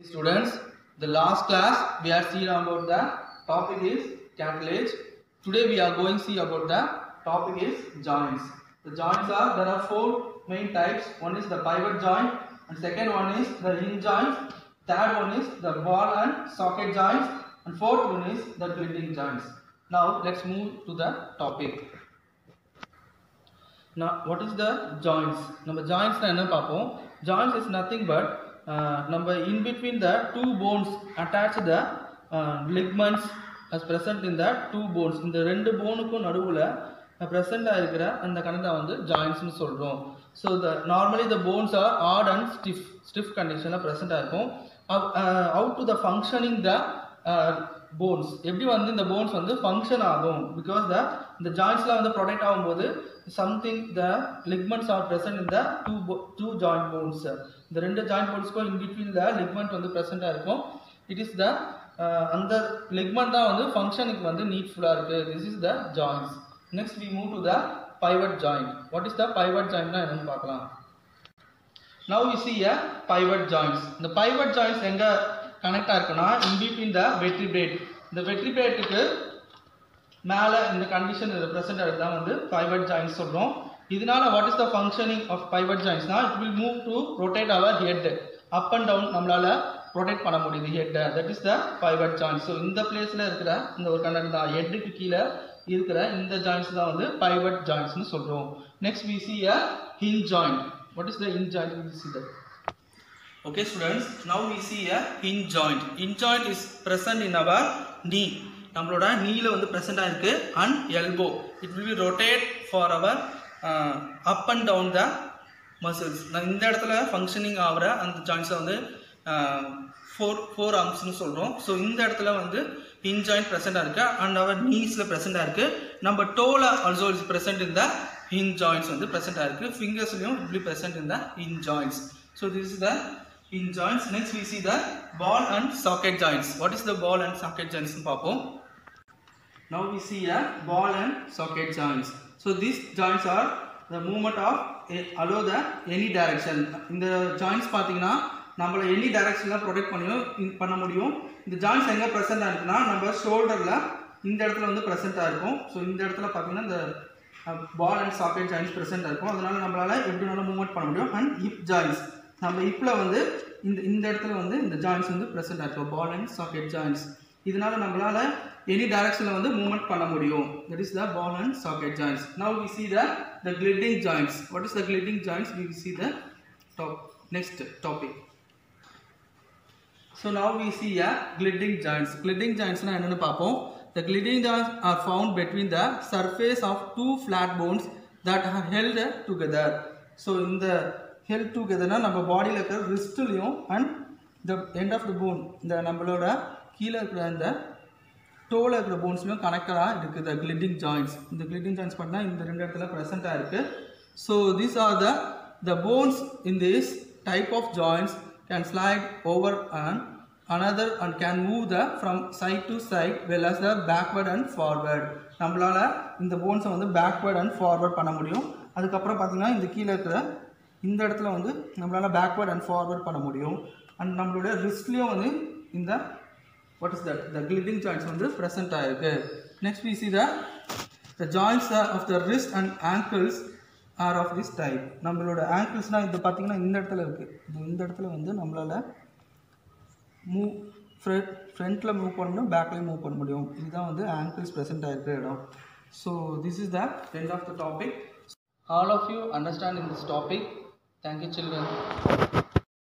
Students, the last class we are seeing about the topic is cartilage. Today we are going to see about the topic is joints. The joints are, there are four main types. One is the pivot joint, and second one is the hinge joint, third one is the ball and socket joints, and fourth one is the gliding joints. Now let's move to the topic. Now what is the joints? Number joints na enna paapom. Joints is nothing but number in between the two bones attached the ligaments as present in the two bones. In the rendu bonukum naduvula present ஆயிருக்கிற அந்த கணத்தை வந்து joints னு சொல்றோம். So the normally the bones are hard and stiff condition ல present ஆயிருக்கும். How to the functioning the bones எப்படி வந்து இந்த bones வந்து function ஆகும், because the joints ல வந்து protect ஆகும்போது something the ligaments are present in the two joint bones. இந்த ரெண்டு joint bones in between the ligament வந்து present ஆயிருக்கும். It is the அந்த ligament தான் வந்து functioning வந்து needful-ஆ இருக்கு. This is the joints. Next we move to the pivot joint. What is the pivot joint na enna paakalam. Now we see a pivot joints. The pivot joints enga connect ஆயிருக்குனா in between the vertebrae. இந்த vertebrae க்கு மேல இந்த condition present ஆயிருக்கு தான் வந்து pivot joints சொல்றோம். இதனால what is the functioning of pivot joints na, it will move to rotate our head up and down. நம்மளால rotate பண்ண முடியுது head. That is the pivot joint. So இந்த placeல இருக்கிற இந்த ஒரு கண்டென்ட் தான் head க்கு கீழ இருக்கிற இந்த joints தான் வந்து pivot joints னு சொல்றோம். Next we see a hinge joint. What is the hinge joint? We will see that. Okay students, now we see a hinge joint. Hinge joint is present in our knee. நம்மளோட kneeல வந்து present ஆயிருக்கு and elbow. It will be rotate for our up and down the muscles. இந்த இடத்துல functioning ஆகுற அந்த joints வந்து four arms னு சொல்றோம். So இந்த இடத்துல வந்து hinge joint present ஆயிருக்கு and our knees ல present ஆயிருக்கு. நம்ம toe ல also is present in the hinge joints வந்து present ஆயிருக்கு. Fingers லயும் it will be present in the hinge joints. So this is the hinge joints. Next we see the ball and socket joints. What is the ball and socket joints னு பாப்போம். Now we see a ball and socket joints. So these joints are the movement of allow the any direction. இந்த joints பாத்தீங்கன்னா நம்மள any direction ல protect பண்ண முடியும். இந்த joints எங்க present ஆயிருக்குனா நம்ம shoulderல இந்த இடத்துல வந்து present ஆயிருக்கும். So இந்த இடத்துல பாத்தீங்கன்னா இந்த ball and socket joints present ஆயிருக்கும். அதனால நம்மளால எப்படினாலும் மூவ்மென்ட் பண்ண முடியும். And hip joints, நம்ம hipல வந்து இந்த இடத்துல வந்து இந்த joints வந்து present ஆயிருக்கும், ball and socket joints. இதனால நம்மளால any directionல வந்து மூவ்மென்ட் பண்ண முடியும். That is the ball and socket joints. Now we see the gliding joints. What is the gliding joints? We will see the next topic. So now we see a gliding joints. Gliding joints na enna paapom. The gliding joints are found between the surface of two flat bones that are held together. So in the held together na நம்ம பாடியில இருக்கிற wristலயும் and the end of the bone, இந்த நம்மளோட கீழ இருக்கிற அந்த டோல இருக்கிற போன்ஸ்லயும் கனெக்டடா இருக்கு the gliding joints. இந்த gliding joints பார்த்தா இந்த ரெண்டு இடத்துல பிரசன்ட்டா இருக்கு. So these are the bones in this type of joints can slide over and another and can move from side to side well as the backward and forward. நம்மளால இந்த போன்ஸை வந்து backward and forward பண்ண முடியும். அதுக்கு அப்புறம் பாத்தீங்கன்னா இந்த கீழ இருக்கிற இந்த இடத்துல வந்து நம்மளால backward and forward பண்ண முடியும். and நம்மளோட wristலயும் வந்து இந்த what is that, the gliding joints வந்து present ஆயிருக்கு. Next we see the joints of the wrist and ankles are of this type. நம்மளோட ankles-னா இது பாத்தீங்கன்னா இந்த இடத்துல இருக்கு. இந்த இடத்துல வந்து நம்மளால மூவ் ஃப்ரண்ட்ல மூவ் பண்ணனும், பேக்ல மூவ் பண்ண முடியும். இதுதான் வந்து ankles present ஆயிருக்கிற இடம். So this is the end of the topic. All of you understand in this topic. Thank you children.